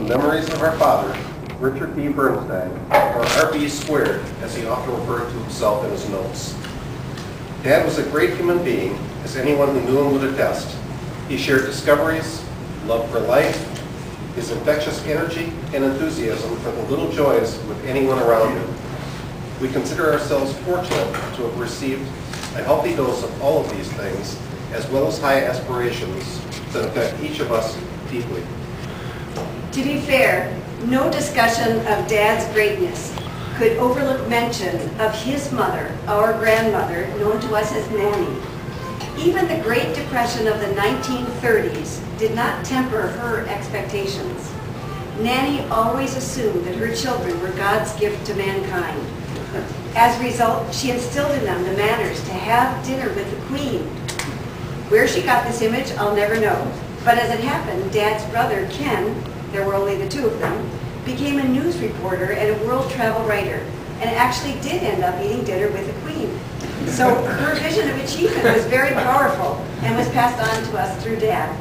the memories of our father, Richard B. Bernstein, or RB squared, as he often referred to himself in his notes. Dad was a great human being, as anyone who knew him would attest. He shared discoveries, love for life, his infectious energy and enthusiasm for the little joys with anyone around him. We consider ourselves fortunate to have received a healthy dose of all of these things, as well as high aspirations that affect each of us deeply. To be fair, no discussion of Dad's greatness could overlook mention of his mother, our grandmother, known to us as Nanny. Even the Great Depression of the 1930s did not temper her expectations. Nanny always assumed that her children were God's gift to mankind. As a result, she instilled in them the manners to have dinner with the Queen. Where she got this image, I'll never know. But as it happened, Dad's brother, Ken, there were only the two of them, became a news reporter and a world travel writer, and actually did end up eating dinner with the Queen. So her vision of achievement was very powerful and was passed on to us through Dad.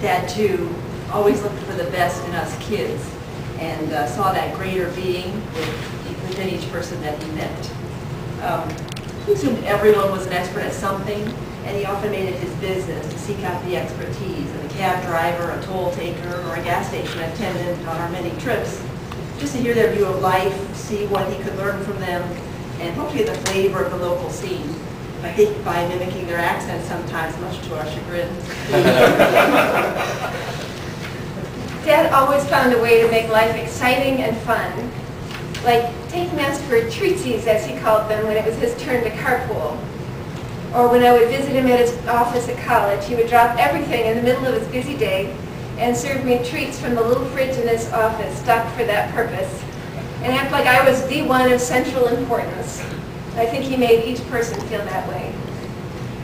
Dad, too, always looked for the best in us kids and saw that greater being within each person that he met. He assumed everyone was an expert at something, and he often made it his business to seek out the expertise of a cab driver, a toll taker, or a gas station attendant on our many trips, just to hear their view of life, see what he could learn from them, and hopefully the flavor of the local scene. I think by mimicking their accents sometimes, much to our chagrin. Dad always found a way to make life exciting and fun, like taking us for treatsies, as he called them, when it was his turn to carpool. Or when I would visit him at his office at college, he would drop everything in the middle of his busy day and serve me treats from the little fridge in his office, stocked for that purpose, and act like I was the one of central importance. I think he made each person feel that way.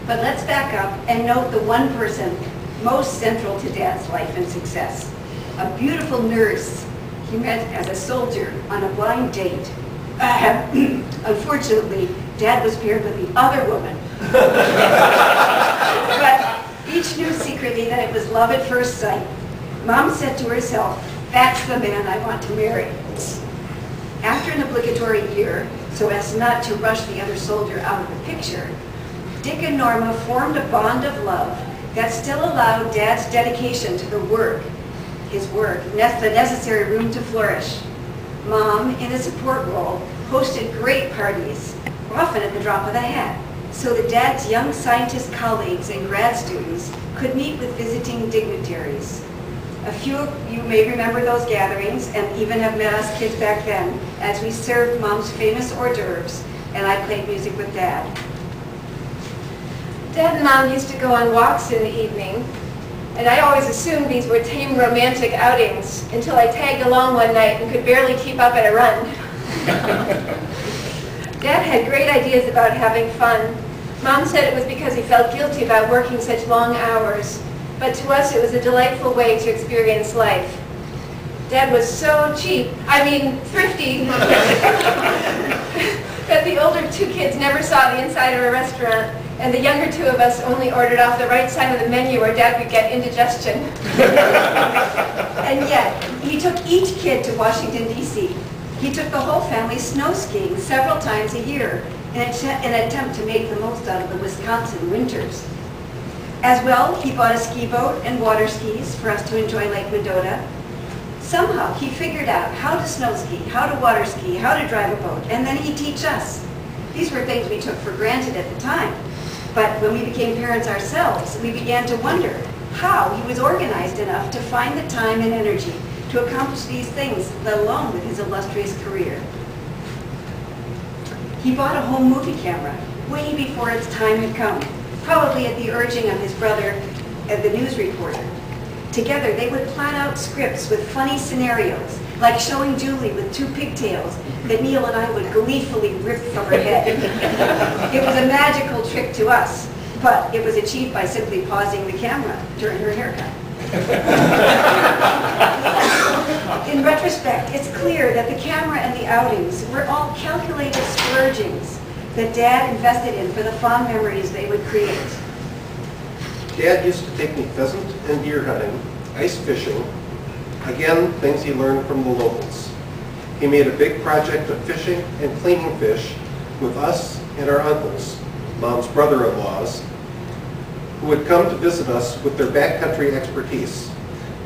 But let's back up and note the one person most central to Dad's life and success. A beautiful nurse he met as a soldier on a blind date. Unfortunately, Dad was paired with the other woman. But each knew secretly that it was love at first sight. Mom said to herself, "That's the man I want to marry." After an obligatory year, so as not to rush the other soldier out of the picture, Dick and Norma formed a bond of love that still allowed Dad's dedication to the work, his work, the necessary room to flourish. Mom, in a support role, hosted great parties, often at the drop of a hat, so that Dad's young scientist colleagues and grad students could meet with visiting dignitaries. A few of you may remember those gatherings and even have met us kids back then as we served Mom's famous hors d'oeuvres and I played music with Dad. Dad and Mom used to go on walks in the evening, and I always assumed these were tame romantic outings until I tagged along one night and could barely keep up at a run. Dad had great ideas about having fun. Mom said it was because he felt guilty about working such long hours, but to us it was a delightful way to experience life. Dad was so cheap, thrifty, that the older two kids never saw the inside of a restaurant, and the younger two of us only ordered off the right side of the menu where Dad would get indigestion. And yet, he took each kid to Washington, D.C. He took the whole family snow skiing several times a year in an attempt to make the most out of the Wisconsin winters. As well, he bought a ski boat and water skis for us to enjoy Lake Mendota. Somehow, he figured out how to snow ski, how to water ski, how to drive a boat, and then he'd teach us. These were things we took for granted at the time. But when we became parents ourselves, we began to wonder how he was organized enough to find the time and energy to accomplish these things, let alone with his illustrious career. He bought a home movie camera way before its time had come, probably at the urging of his brother, the news reporter. Together, they would plan out scripts with funny scenarios, like showing Julie with two pigtails that Neil and I would gleefully rip from her head. It was a magical trick to us, but it was achieved by simply pausing the camera during her haircut. In retrospect, it's clear that the camera and the outings were all calculated splurgings that Dad invested in for the fond memories they would create. Dad used to take me pheasant and deer hunting, ice fishing, Again, things he learned from the locals. He made a big project of fishing and cleaning fish with us and our uncles, Mom's brother-in-laws, who would come to visit us with their backcountry expertise.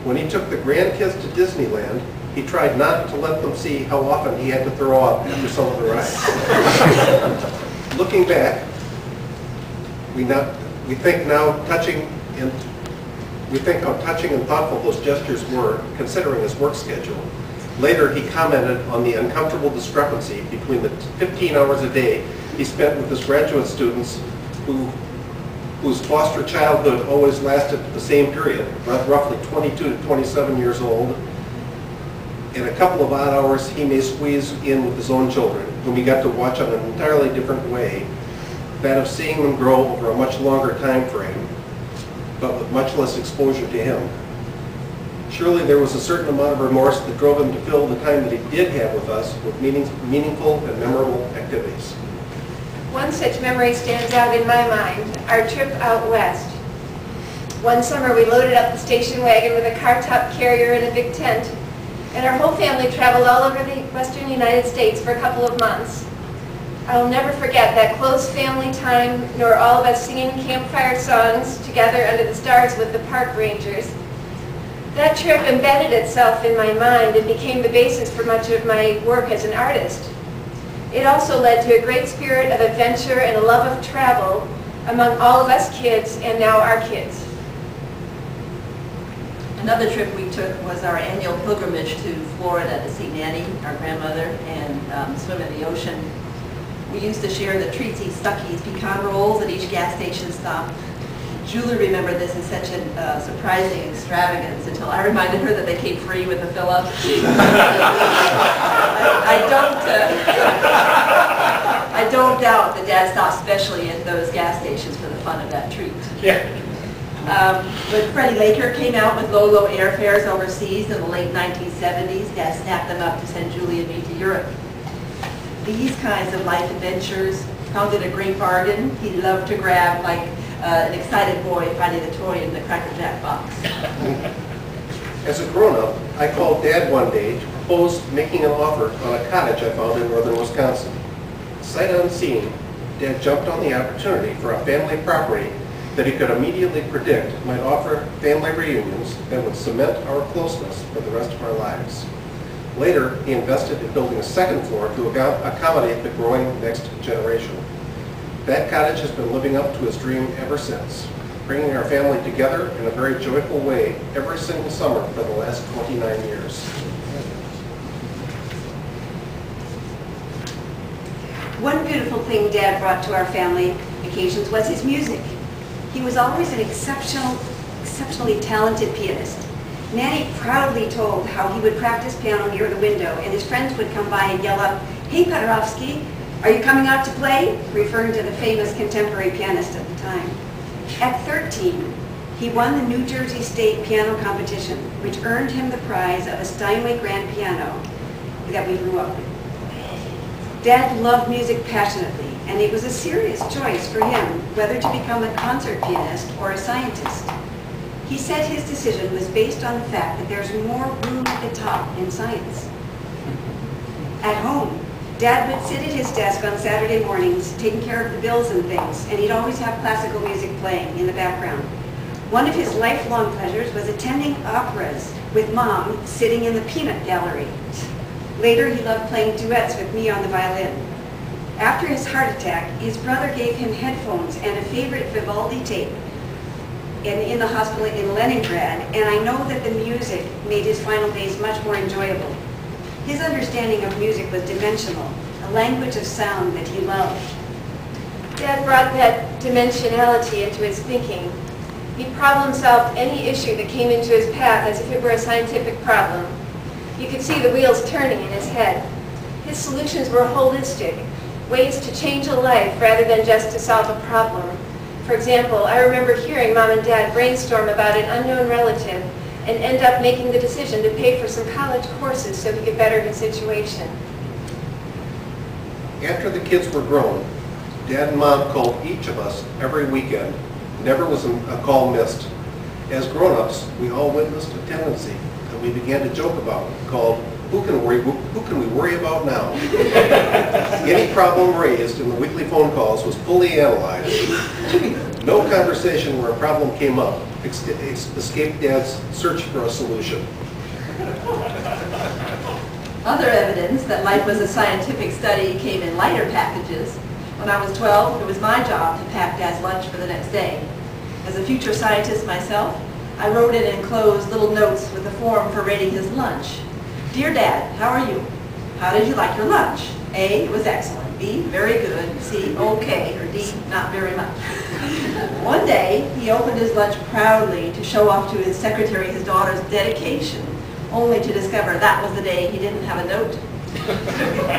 When he took the grandkids to Disneyland, he tried not to let them see how often he had to throw up after some of the rides. Looking back, we think how touching and thoughtful those gestures were, considering his work schedule. Later, he commented on the uncomfortable discrepancy between the 15 hours a day he spent with his graduate students whose foster childhood always lasted the same period, roughly 22 to 27 years old, and a couple of odd hours he may squeeze in with his own children, whom he got to watch on an entirely different way, that of seeing them grow over a much longer time frame, but with much less exposure to him. Surely there was a certain amount of remorse that drove him to fill the time that he did have with us with meaningful and memorable activities. One such memory stands out in my mind, our trip out west. One summer we loaded up the station wagon with a car-top carrier and a big tent, and our whole family traveled all over the western United States for a couple of months. I'll never forget that close family time, nor all of us singing campfire songs together under the stars with the park rangers. That trip embedded itself in my mind and became the basis for much of my work as an artist. It also led to a great spirit of adventure and a love of travel among all of us kids and now our kids. Another trip we took was our annual pilgrimage to Florida to see Nanny, our grandmother, and swim in the ocean. We used to share the Treatsy Stuckies pecan rolls at each gas station stop. Julie remembered this as such a surprising extravagance until I reminded her that they came free with the fill-up. I don't doubt that Dad stopped specially at those gas stations for the fun of that treat. Yeah. When Freddie Laker came out with low airfares overseas in the late 1970s, Dad snapped them up to send Julie and me to Europe. These kinds of life adventures found it a great bargain. He loved to grab like an excited boy finding the toy in the Cracker Jack box. As a grown-up, I called Dad one day to propose making an offer on a cottage I found in northern Wisconsin. Sight unseen, Dad jumped on the opportunity for a family property that he could immediately predict might offer family reunions that would cement our closeness for the rest of our lives. Later, he invested in building a second floor to accommodate the growing next generation. That cottage has been living up to his dream ever since, bringing our family together in a very joyful way every single summer for the last 29 years. One beautiful thing Dad brought to our family occasions was his music. He was always an exceptionally talented pianist. Nanny proudly told how he would practice piano near the window, and his friends would come by and yell out, "Hey, Paderewski, are you coming out to play?" referring to the famous contemporary pianist at the time. At 13, he won the New Jersey State Piano Competition, which earned him the prize of a Steinway grand piano that we grew up with. Dad loved music passionately, and it was a serious choice for him whether to become a concert pianist or a scientist. He said his decision was based on the fact that there's more room at the top in science. At home, Dad would sit at his desk on Saturday mornings taking care of the bills and things, and he'd always have classical music playing in the background. One of his lifelong pleasures was attending operas with Mom sitting in the peanut gallery. Later, he loved playing duets with me on the violin. After his heart attack, his brother gave him headphones and a favorite Vivaldi tape in the hospital in Leningrad, and I know that the music made his final days much more enjoyable. His understanding of music was dimensional, a language of sound that he loved. Dad brought that dimensionality into his thinking. He problem-solved any issue that came into his path as if it were a scientific problem. You could see the wheels turning in his head. His solutions were holistic, ways to change a life rather than just to solve a problem. For example, I remember hearing Mom and Dad brainstorm about an unknown relative and end up making the decision to pay for some college courses so he could better his situation. After the kids were grown, Dad and Mom called each of us every weekend. Never was a call missed. As grown-ups, we all witnessed a tendency that we began to joke about, called Who Can We Worry About Now? Any problem raised in the weekly phone calls was fully analyzed. No conversation where a problem came up escaped Dad's search for a solution. Other evidence that life was a scientific study came in lighter packages. When I was 12, it was my job to pack Dad's lunch for the next day. As a future scientist myself, I wrote in enclosed little notes with a form for rating his lunch. Dear Dad, how are you? How did you like your lunch? A, it was excellent. B, very good. C, okay. Or D, not very much. One day, he opened his lunch proudly to show off to his secretary his daughter's dedication, only to discover that was the day he didn't have a note.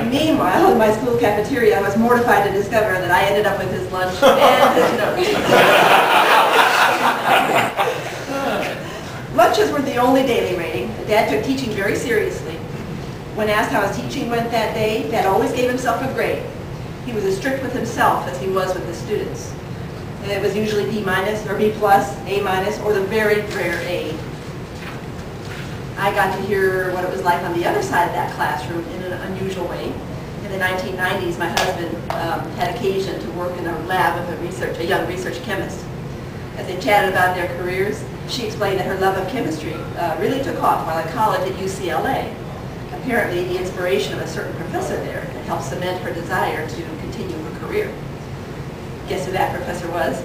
Meanwhile, in my school cafeteria, I was mortified to discover that I ended up with his lunch and his note. Lunches were the only daily rating. Dad took teaching very seriously. When asked how his teaching went that day, Dad always gave himself a grade. He was as strict with himself as he was with the students. It was usually B minus or B plus, A minus, or the very rare A. I got to hear what it was like on the other side of that classroom in an unusual way. In the 1990s, my husband had occasion to work in a lab with a young research chemist. As they chatted about their careers, she explained that her love of chemistry really took off while at college at UCLA. Apparently, the inspiration of a certain professor there had helped cement her desire to continue her career. Guess who that professor was?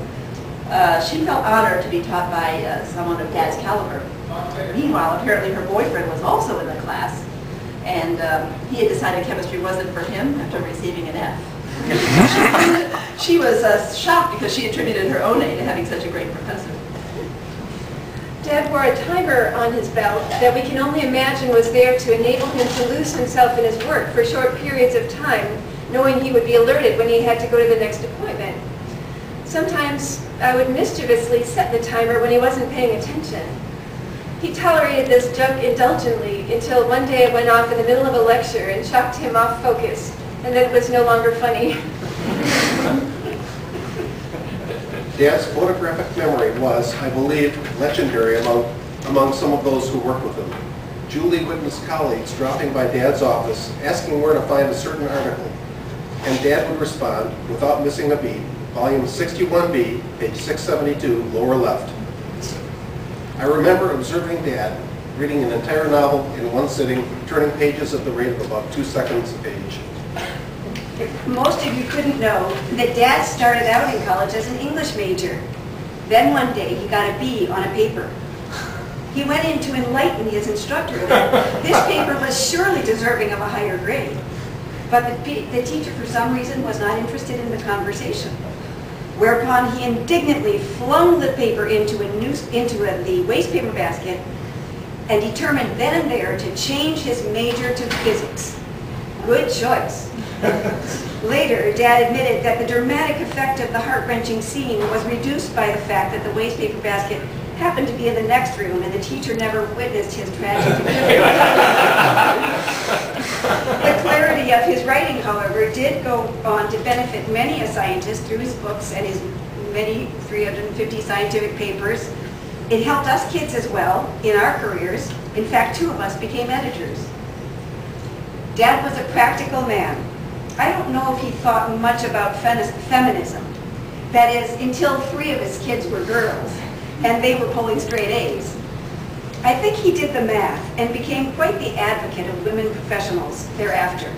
She felt honored to be taught by someone of Dad's caliber. Meanwhile, apparently her boyfriend was also in the class, and he had decided chemistry wasn't for him after receiving an F. She was shocked because she attributed her own A to having such a great professor. Dad wore a timer on his belt that we can only imagine was there to enable him to lose himself in his work for short periods of time, knowing he would be alerted when he had to go to the next appointment. Sometimes I would mischievously set the timer when he wasn't paying attention. He tolerated this junk indulgently until one day I went off in the middle of a lecture and shocked him off focus, and then it was no longer funny. Dad's photographic memory was, I believe, legendary among some of those who worked with him. Julie witnessed colleagues dropping by Dad's office asking where to find a certain article, and Dad would respond, without missing a beat, volume 61B, page 672, lower left. I remember observing Dad reading an entire novel in one sitting, turning pages at the rate of about 2 seconds a page. Most of you couldn't know that Dad started out in college as an English major. Then one day he got a B on a paper. He went in to enlighten his instructor that this paper was surely deserving of a higher grade. But the teacher, for some reason, was not interested in the conversation. Whereupon he indignantly flung the paper into the waste paper basket and determined then and there to change his major to physics. Good choice. Later, Dad admitted that the dramatic effect of the heart-wrenching scene was reduced by the fact that the waste paper basket happened to be in the next room and the teacher never witnessed his tragic delivery. The clarity of his writing, however, did go on to benefit many a scientist through his books and his many 350 scientific papers. It helped us kids as well in our careers. In fact, 2 of us became editors. Dad was a practical man. I don't know if he thought much about feminism. That is, until 3 of his kids were girls, and they were pulling straight A's. I think he did the math and became quite the advocate of women professionals thereafter.